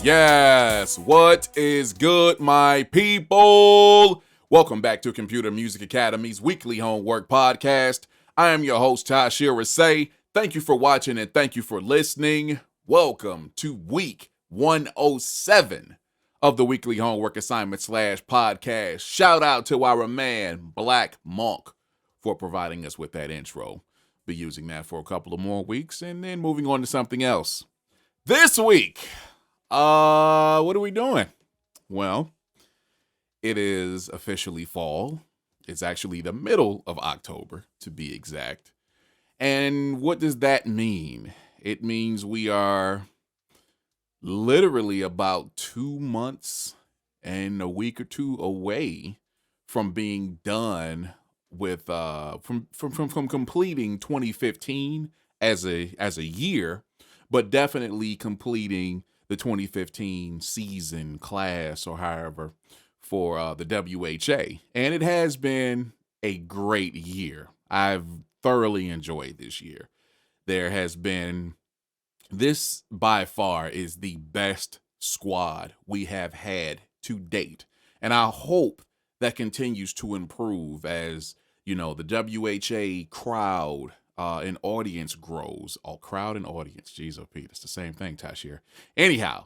Yes. What is good, my people? Welcome back to Computer Music Academy's weekly homework podcast. I am your host, Tashira Say. Thank you for watching and thank you for listening. Welcome to week 107 of the weekly homework assignment / podcast. Shout out to our man, Black Monk, for providing us with that intro. Be using that for a couple of more weeks and then moving on to something else. This week, what are we doing? Well, it is officially fall. It's actually the middle of October, to be exact. And what does that mean? It means we are literally about 2 months and a week or two away from being done with from completing 2015 as a year, but definitely completing the 2015 season, class, or however, for the WHA. And it has been a great year. I've thoroughly enjoyed this year. There has been, this by far is the best squad we have had to date. And I hope that continues to improve as, you know, the WHA crowd and audience grows. Oh, crowd and audience. Jeez, oh, Pete, it's the same thing, Tashir. Anyhow,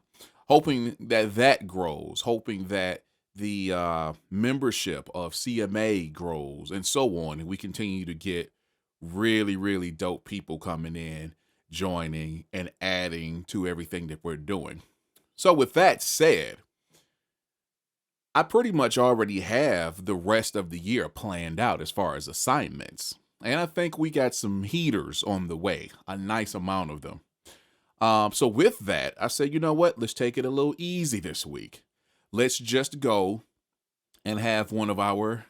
hoping that grows, hoping that the membership of CMA grows and so on. And we continue to get really, really dope people coming in, joining, and adding to everything that we're doing. So with that said, I pretty much already have the rest of the year planned out as far as assignments. And I think we got some heaters on the way, a nice amount of them. So with that, I said, you know what? Let's take it a little easy this week. Let's just go and have one of our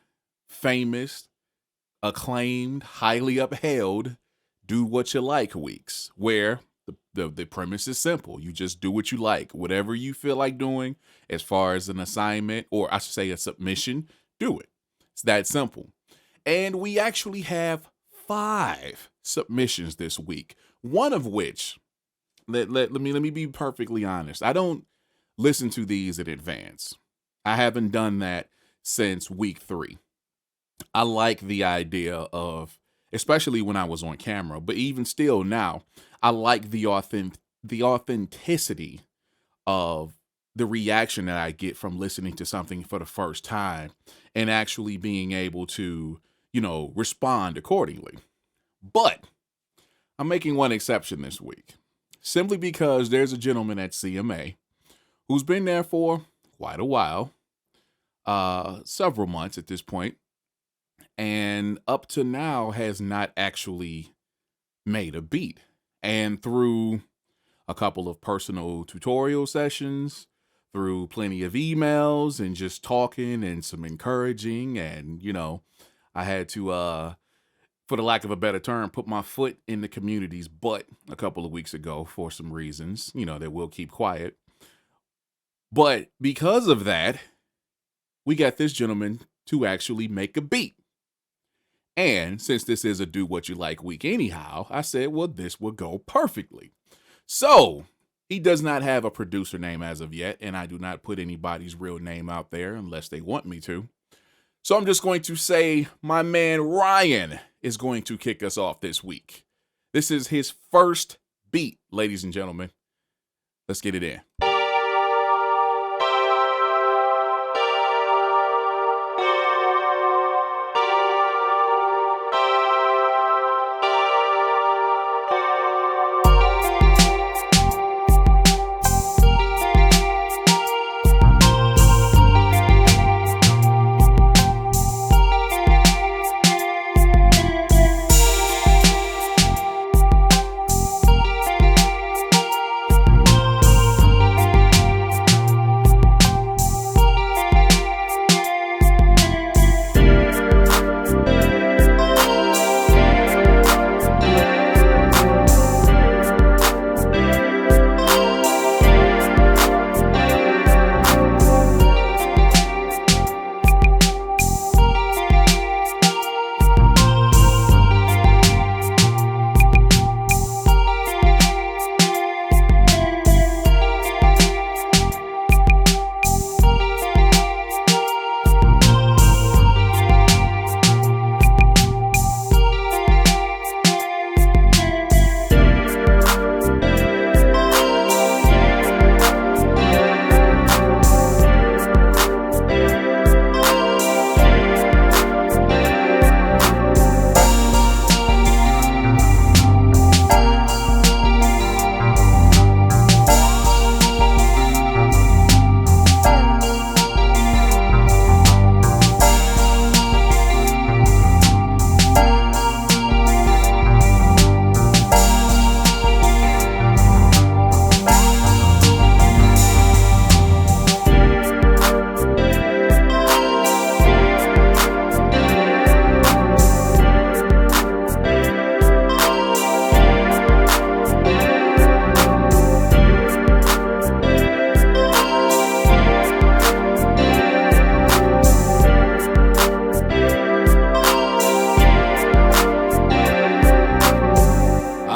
famous, acclaimed, highly upheld do what you like weeks, where the premise is simple. You just do what you like. Whatever you feel like doing as far as an assignment, or I should say a submission, do it. It's that simple. And we actually have 5 submissions this week. One of which, let me be perfectly honest. I don't listen to these in advance. I haven't done that since week 3. I like the idea of, especially when I was on camera, but even still now, I like the authenticity of the reaction that I get from listening to something for the first time and actually being able to, you know, respond accordingly. But I'm making one exception this week, simply because there's a gentleman at CMA who's been there for quite a while, several months at this point, and up to now has not actually made a beat. And through a couple of personal tutorial sessions, through plenty of emails and just talking and some encouraging, and, you know, I had to, for the lack of a better term, put my foot in the community's butt a couple of weeks ago for some reasons, you know, that we'll keep quiet. But because of that, we got this gentleman to actually make a beat. And since this is a do what you like week anyhow, I said, well, this will go perfectly. So he does not have a producer name as of yet, and I do not put anybody's real name out there unless they want me to. So I'm just going to say my man Ryan is going to kick us off this week. This is his first beat, ladies and gentlemen. Let's get it in.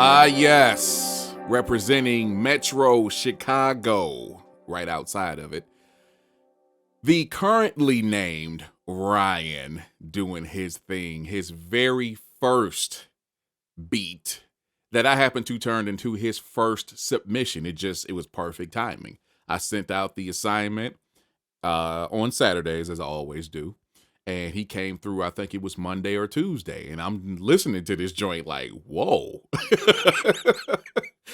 Yes. Representing Metro Chicago, right outside of it. The currently named Ryan doing his thing, his very first beat that I happened to turn into his first submission. It was perfect timing. I sent out the assignment on Saturdays, as I always do. And he came through, I think it was Monday or Tuesday. And I'm listening to this joint like, whoa.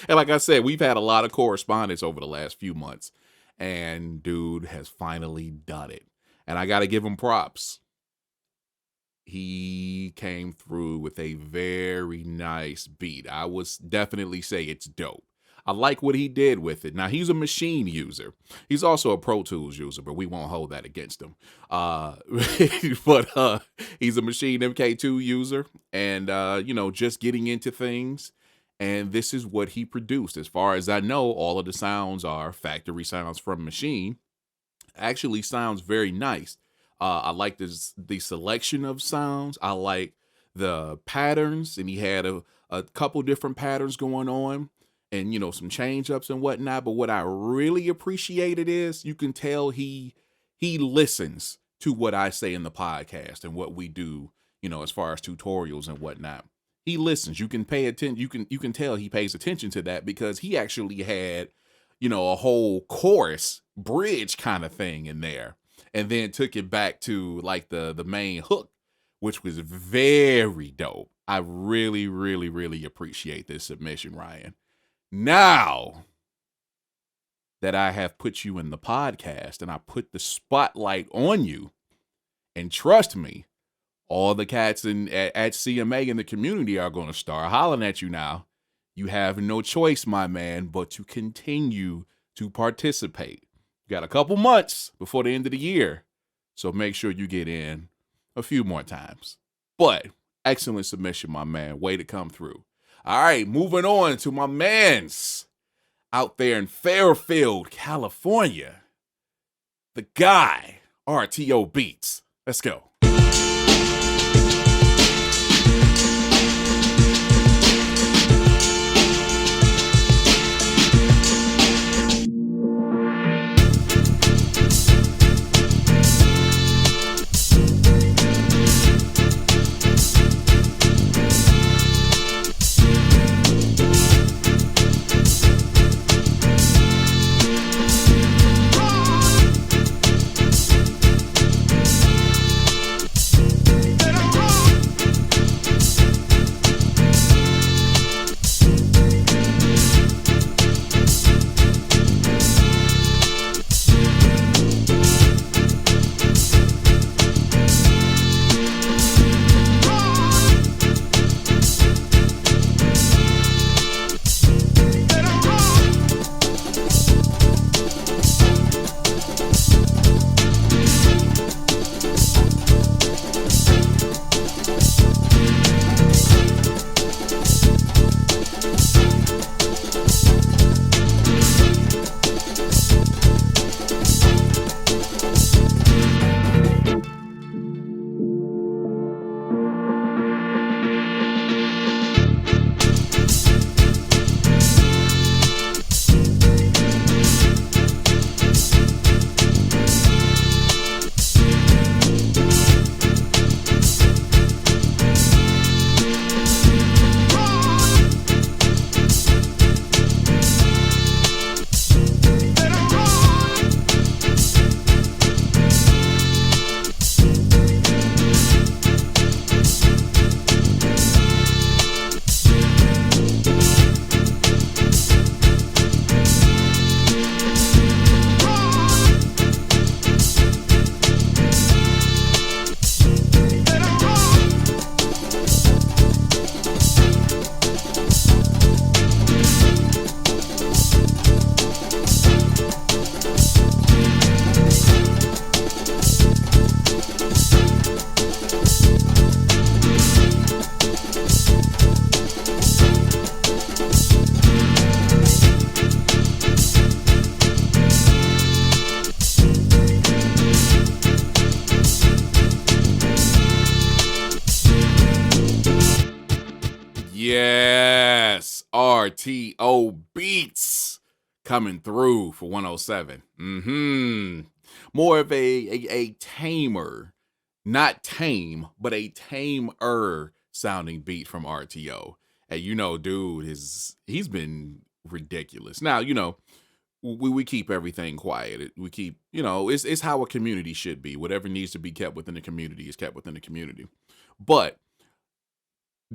And like I said, we've had a lot of correspondence over the last few months. And dude has finally done it. And I got to give him props. He came through with a very nice beat. I would definitely say it's dope. I like what he did with it. Now, he's a machine user. He's also a Pro Tools user, but we won't hold that against him. But he's a Machine MK2 user and, just getting into things. And this is what he produced. As far as I know, all of the sounds are factory sounds from Machine. Actually sounds very nice. I like the selection of sounds. I like the patterns. And he had a couple different patterns going on. And, some change ups and whatnot. But what I really appreciated is you can tell he listens to what I say in the podcast and what we do, as far as tutorials and whatnot. He listens. You can pay attention. You can tell he pays attention to that because he actually had, a whole chorus bridge kind of thing in there. And then took it back to like the main hook, which was very dope. I really, really, really appreciate this submission, Ryan. Now that I have put you in the podcast and I put the spotlight on you, and trust me, all the cats at CMA in the community are going to start hollering at you now. You have no choice, my man, but to continue to participate. You got a couple months before the end of the year, so make sure you get in a few more times. But excellent submission, my man. Way to come through. All right, moving on to my mans out there in Fairfield, California. The guy, RTO Beats. Let's go. Yes, RTO Beats coming through for 107. More of a tamer, not tame, but a tamer sounding beat from RTO. And dude, he's been ridiculous. Now, we keep everything quiet. We keep, it's how a community should be. Whatever needs to be kept within the community is kept within the community. But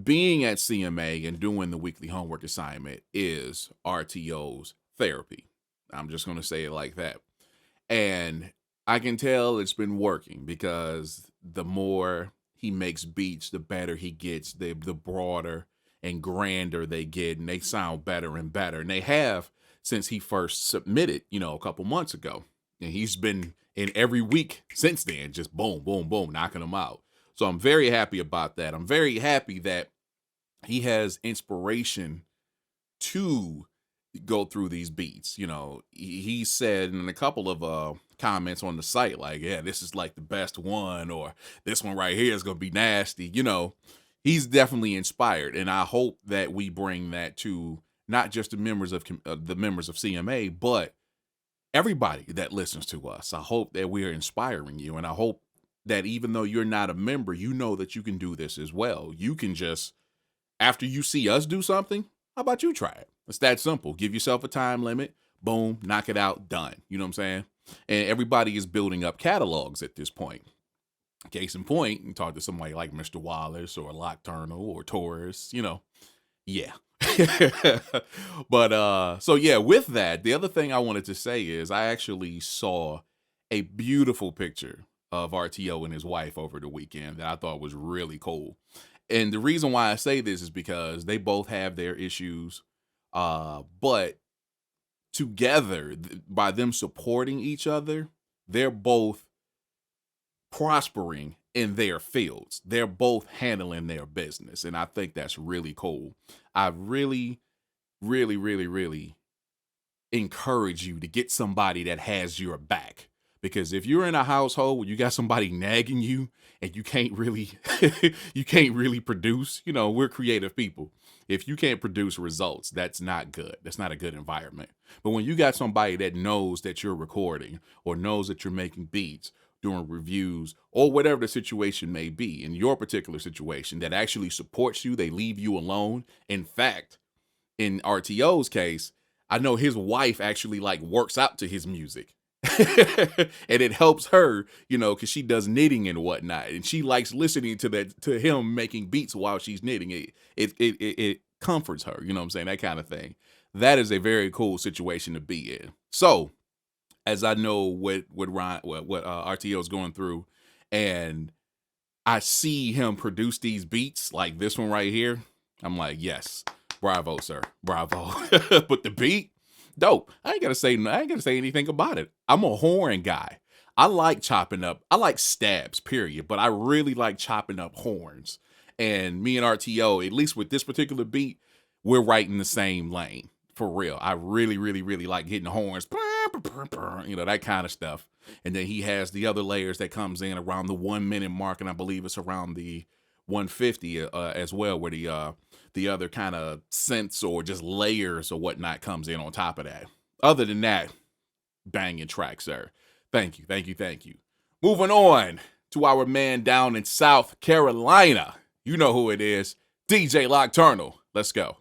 being at CMA and doing the weekly homework assignment is RTO's therapy. I'm just going to say it like that. And I can tell it's been working because the more he makes beats, the better he gets, the broader and grander they get, and they sound better and better. And they have since he first submitted, a couple months ago. And he's been in every week since then, just boom, boom, boom, knocking them out. So I'm very happy about that. I'm very happy that he has inspiration to go through these beats. He said in a couple of comments on the site, like, yeah, this is like the best one, or this one right here is going to be nasty. He's definitely inspired. And I hope that we bring that to not just the members of CMA, but everybody that listens to us. I hope that we are inspiring you. And I hope that even though you're not a member, you know that you can do this as well. You can just, after you see us do something, how about you try it? It's that simple. Give yourself a time limit. Boom, knock it out, done. You know what I'm saying? And everybody is building up catalogs at this point. Case in point, you talk to somebody like Mr. Wallace or Nocturnal or Taurus, yeah. But so yeah, with that, the other thing I wanted to say is I actually saw a beautiful picture of RTO and his wife over the weekend that I thought was really cool. And the reason why I say this is because they both have their issues, but together, by them supporting each other, they're both prospering in their fields. They're both handling their business, and I think that's really cool. I really, really, really, really encourage you to get somebody that has your back. Because if you're in a household where you got somebody nagging you and you can't really produce, we're creative people. If you can't produce results, that's not good. That's not a good environment. But when you got somebody that knows that you're recording or knows that you're making beats, doing reviews, or whatever the situation may be, in your particular situation, that actually supports you, they leave you alone. In fact, in RTO's case, I know his wife actually works out to his music. And it helps her, because she does knitting and whatnot, and she likes listening to him making beats while she's knitting. It comforts her, you know what I'm saying, that kind of thing. That is a very cool situation to be in. So, as I know what RTO is going through, and I see him produce these beats like this one right here, I'm like, yes, bravo, sir, bravo. But the beat, dope. I ain't gonna say anything about it. I'm a horn guy. I like chopping up. I like stabs, period. But I really like chopping up horns. And me and RTO, at least with this particular beat, we're right in the same lane. For real. I really, really, really like hitting horns. That kind of stuff. And then he has the other layers that comes in around the 1 minute mark, and I believe it's around the 150 as well, where the other kind of synths or just layers or whatnot comes in on top of that. Other than that, banging track, sir. Thank you, thank you, thank you. Moving on to our man down in South Carolina. You know who it is, DJ Nocturnal. Let's go.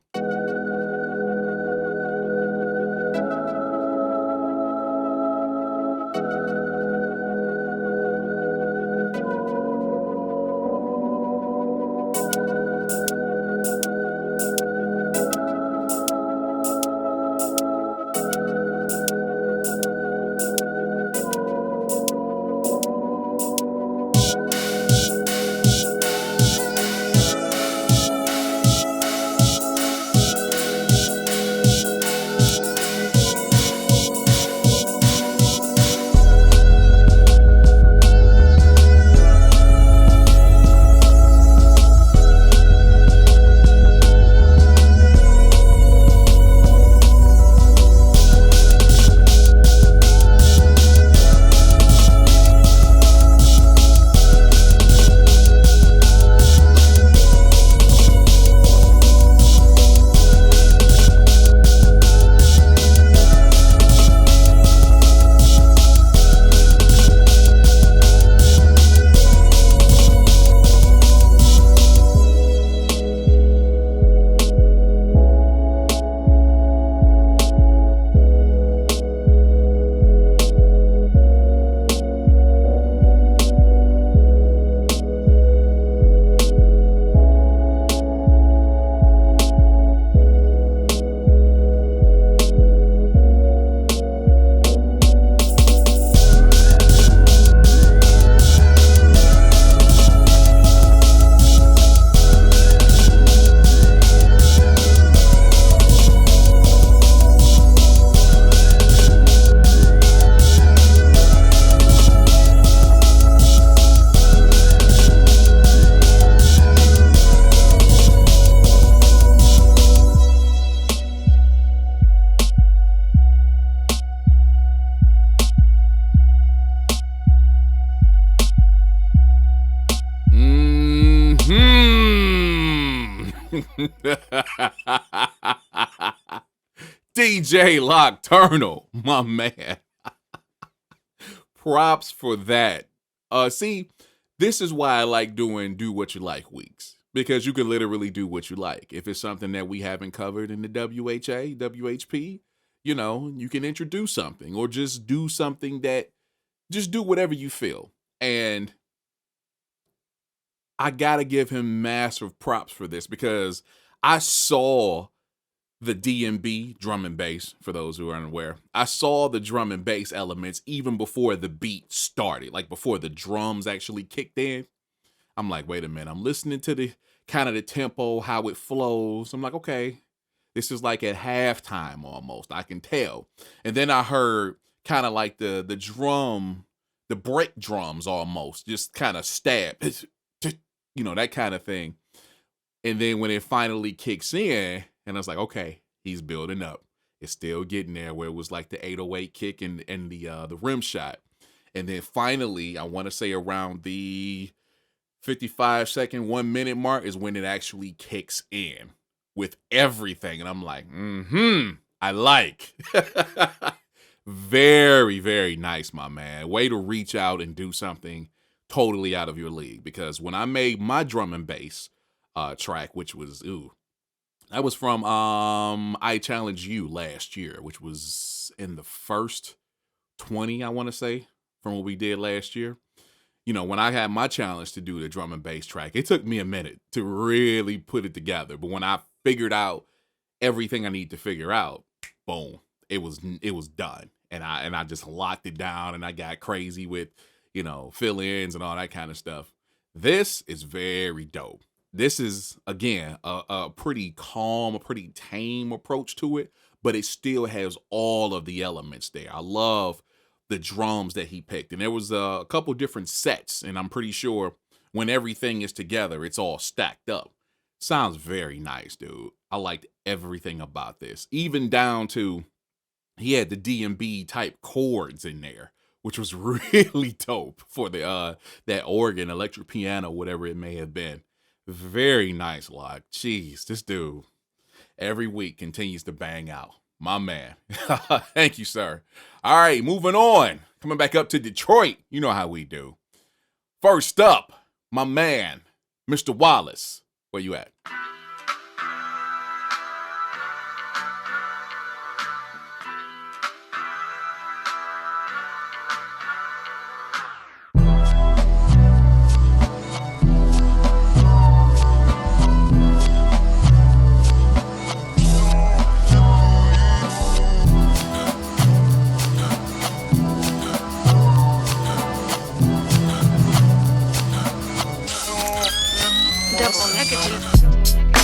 DJ Nocturnal, my man. Props for that. See, this is why I like doing Do What You Like weeks, because you can literally do what you like. If it's something that we haven't covered in the WHP, you can introduce something or just do something just do whatever you feel. And I gotta give him massive props for this, because I saw the D&B drum and bass, for those who are unaware. I saw the drum and bass elements even before the beat started, like before the drums actually kicked in. I'm like, wait a minute, I'm listening to the kind of the tempo, how it flows. I'm like, okay, this is like at halftime almost, I can tell. And then I heard kind of like the break drums almost, just kind of stab, that kind of thing. And then when it finally kicks in, and I was like, okay, he's building up. It's still getting there, where it was like the 808 kick and the rim shot. And then finally, I want to say around the 55-second, 1 minute mark is when it actually kicks in with everything. And I'm like, I like. Very, very nice, my man. Way to reach out and do something totally out of your league. Because when I made my drum and bass track, which was, that was from I Challenge You last year, which was in the first 20, I want to say, from what we did last year. When I had my challenge to do the drum and bass track, it took me a minute to really put it together. But when I figured out everything I need to figure out, boom, it was done. And I just locked it down, and I got crazy with, fill-ins and all that kind of stuff. This is very dope. This is, again, a pretty calm, a pretty tame approach to it, but it still has all of the elements there. I love the drums that he picked. And there was a couple different sets, and I'm pretty sure when everything is together, it's all stacked up. Sounds very nice, dude. I liked everything about this, even down to he had the D&B type chords in there, which was really dope for the that organ, electric piano, whatever it may have been. Very nice, Lock. Jeez, this dude every week continues to bang out. My man. Thank you, sir. All right, moving on. Coming back up to Detroit. You know how we do. First up, my man, Mr. Wallace. Where you at? Double negative.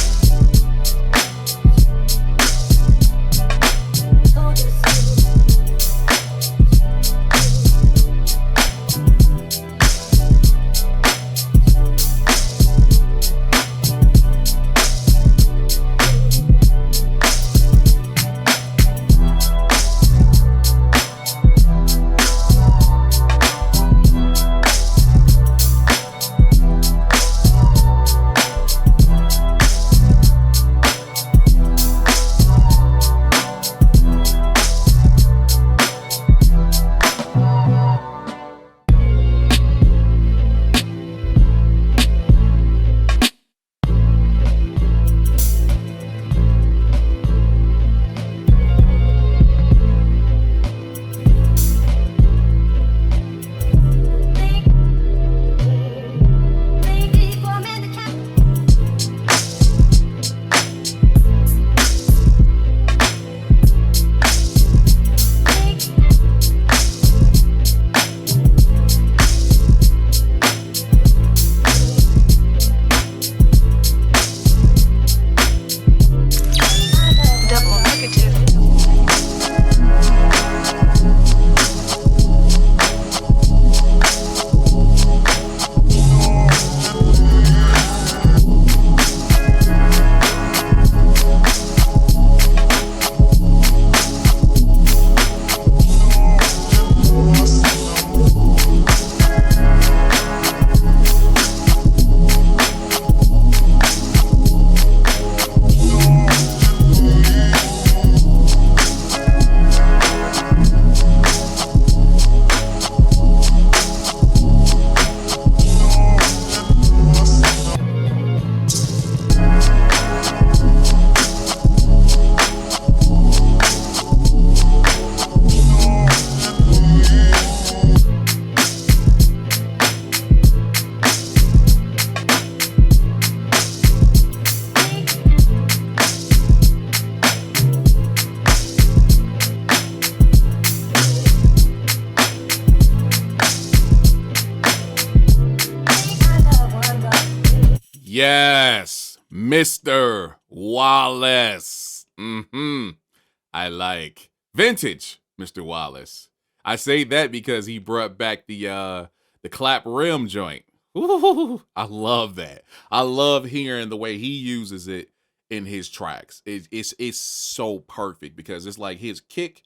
Yes, Mr. Wallace. I like vintage Mr. Wallace. I say that because he brought back the clap rim joint. Ooh, I love that. I love hearing the way he uses it in his tracks. It's so perfect because it's like his kick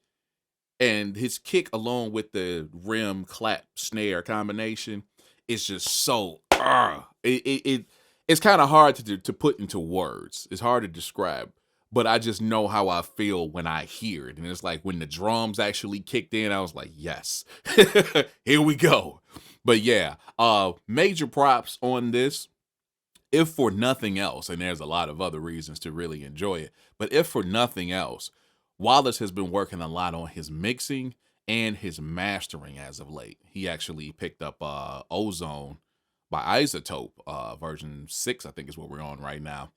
along with the rim clap snare combination is just so it's kind of hard to put into words. It's hard to describe, but I just know how I feel when I hear it. And it's like when the drums actually kicked in, I was like, yes, here we go. But yeah, major props on this. If for nothing else, and there's a lot of other reasons to really enjoy it, but if for nothing else, Wallace has been working a lot on his mixing and his mastering as of late. He actually picked up Ozone by Isotope, version 6, I think is what we're on right now,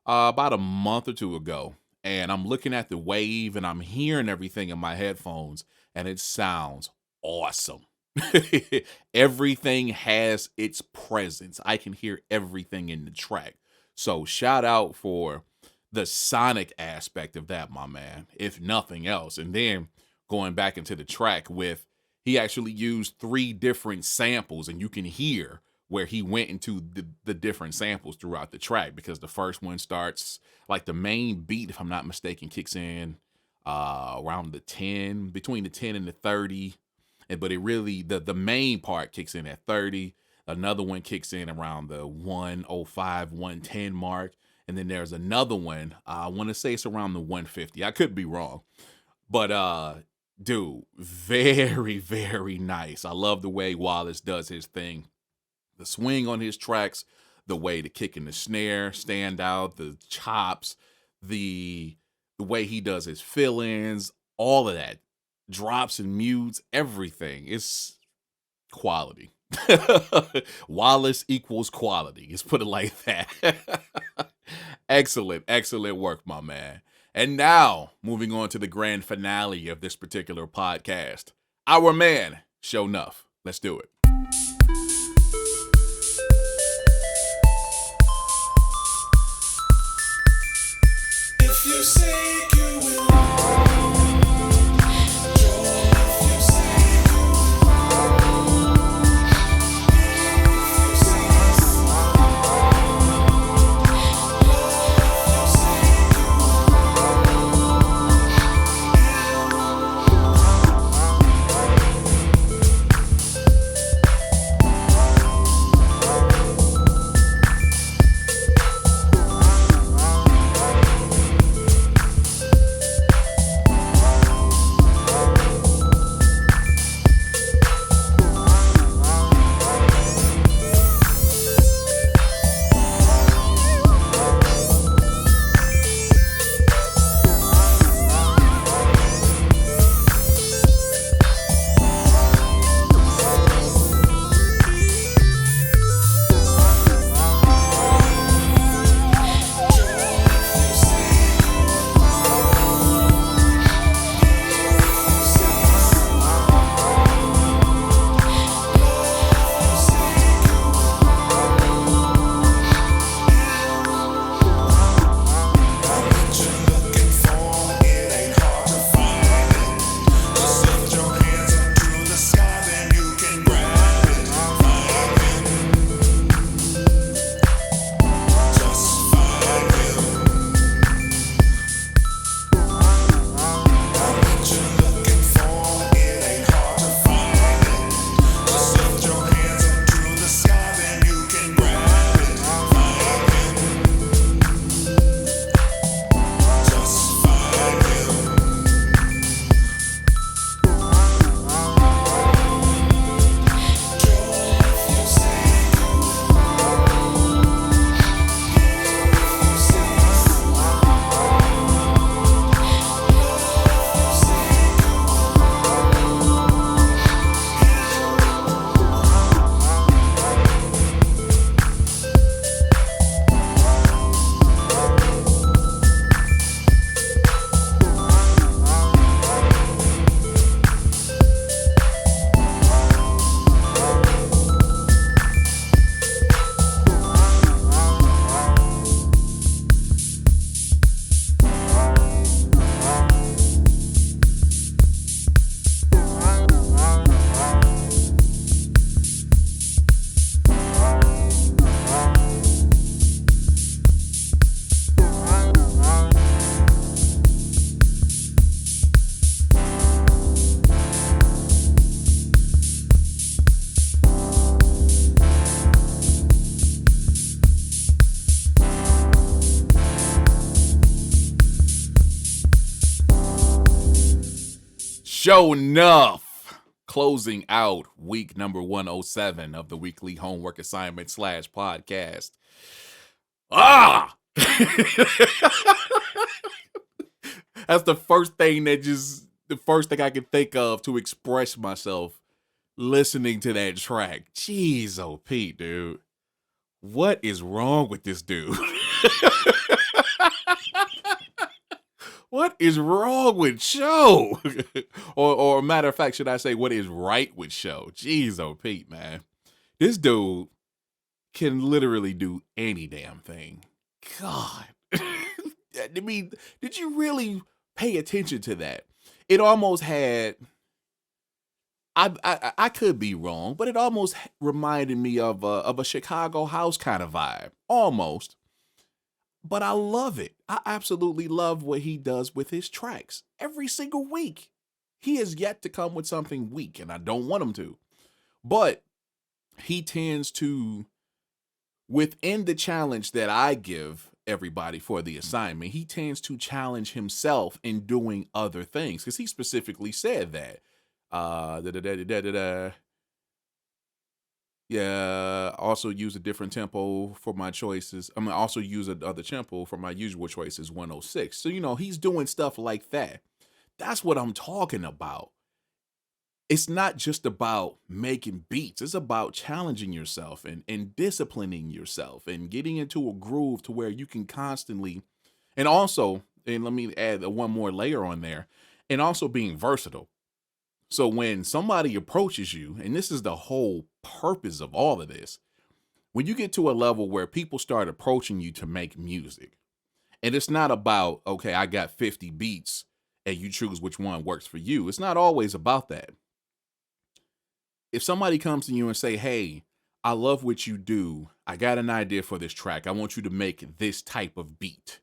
about a month or two ago. And I'm looking at the wave and I'm hearing everything in my headphones, and it sounds awesome. Everything has its presence. I can hear everything in the track. So shout out for the sonic aspect of that, my man, if nothing else. And then going back into the track he actually used 3 different samples, and you can hear where he went into the different samples throughout the track, because the first one starts, like the main beat, if I'm not mistaken, kicks in around between the 10 and the 30. But it really, the main part kicks in at 30. Another one kicks in around the 105, 110 mark. And then there's another one, I want to say it's around the 150. I could be wrong. But, dude, very, very nice. I love the way Wallace does his thing. The swing on his tracks, the way the kick and the snare stand out, the chops, the way he does his fill-ins, all of that. Drops and mutes, everything. It's quality. Wallace equals quality. Let's put it like that. Excellent, excellent work, my man. And now, moving on to the grand finale of this particular podcast. Our man, Sho-Nuff. Let's do it. If you say you will. Sho-Nuff, closing out week number 107 of the weekly homework assignment / podcast. That's the first thing I could think of to express myself listening to that track. Jeez, oh Pete, dude. What is wrong with this dude? What is wrong with Sho? or matter of fact, should I say, what is right with Sho? Jeez, oh Pete, man. This dude can literally do any damn thing. God. I mean, did you really pay attention to that? It almost had, I could be wrong, but it almost reminded me of a Chicago house kind of vibe. Almost. But I love it. I absolutely love what he does with his tracks every single week. He has yet to come with something weak, and I don't want him to. But he tends to, within the challenge that I give everybody for the assignment, he tends to challenge himself in doing other things, because he specifically said that. Yeah, also use a different tempo for my choices. I'm gonna also use another tempo for my usual choices, 106. So, he's doing stuff like that. That's what I'm talking about. It's not just about making beats. It's about challenging yourself and disciplining yourself and getting into a groove to where you can constantly, and let me add one more layer on there, and also being versatile. So when somebody approaches you, and this is the whole purpose of all of this, when you get to a level where people start approaching you to make music, and it's not about, okay, I got 50 beats and you choose which one works for you. It's not always about that. If somebody comes to you and say, hey, I love what you do. I got an idea for this track. I want you to make this type of beat.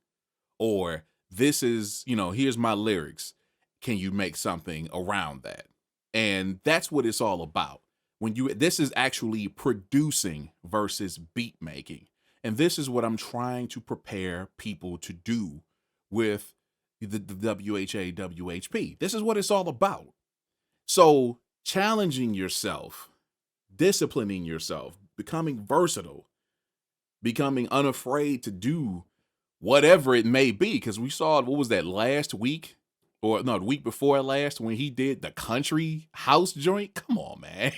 Or this is, here's my lyrics. Can you make something around that? And that's what it's all about. This is actually producing versus beat making. And this is what I'm trying to prepare people to do with the WHP. This is what it's all about. So challenging yourself, disciplining yourself, becoming versatile, becoming unafraid to do whatever it may be. Because we saw, what was that, last week? Or no, the week before last, when he did the country house joint. Come on, man.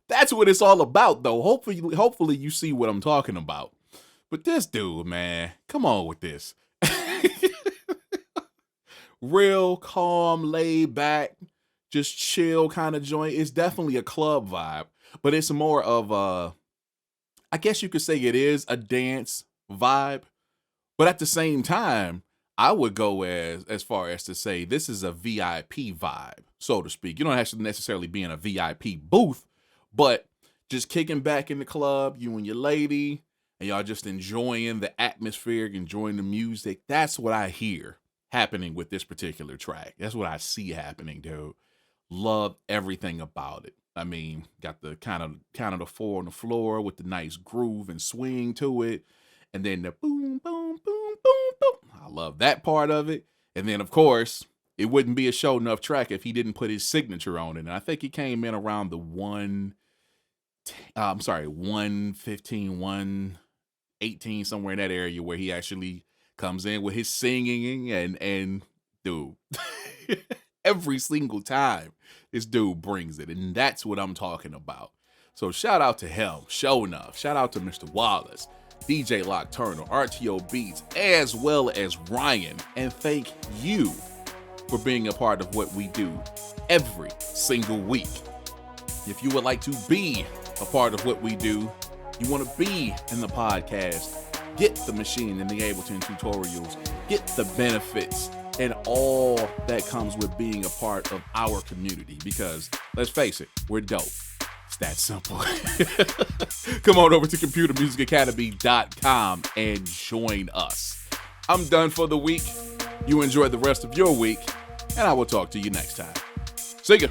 That's what it's all about, though. Hopefully you see what I'm talking about. But this dude, man, come on with this. Real calm, laid back, just chill kind of joint. It's definitely a club vibe, but it's more of I guess you could say it is a dance vibe. But at the same time, I would go as far as to say this is a VIP vibe, so to speak. You don't have to necessarily be in a VIP booth, but just kicking back in the club, you and your lady, and y'all just enjoying the atmosphere, enjoying the music. That's what I hear happening with this particular track. That's what I see happening, dude. Love everything about it. I mean, got the kind of the 4 on the floor with the nice groove and swing to it. And then the boom, boom, boom, boom, boom. I love that part of it. And then, of course, it wouldn't be a Sho-Nuff track if he didn't put his signature on it. And I think he came in around the 115, 118, somewhere in that area where he actually comes in with his singing and dude, every single time this dude brings it. And that's what I'm talking about. So shout out to him, Sho-Nuff. Shout out to Mr. Wallace, DJ Lockturnal, RTO Beats, as well as Ryan. And thank you for being a part of what we do every single week. If you would like to be a part of what we do, you want to be in the podcast, get the machine and the Ableton tutorials, get the benefits and all that comes with being a part of our community. Because let's face it, we're dope. It's that simple. Come on over to computermusicacademy.com and join us. I'm done for the week. You enjoy the rest of your week, and I will talk to you next time. See ya.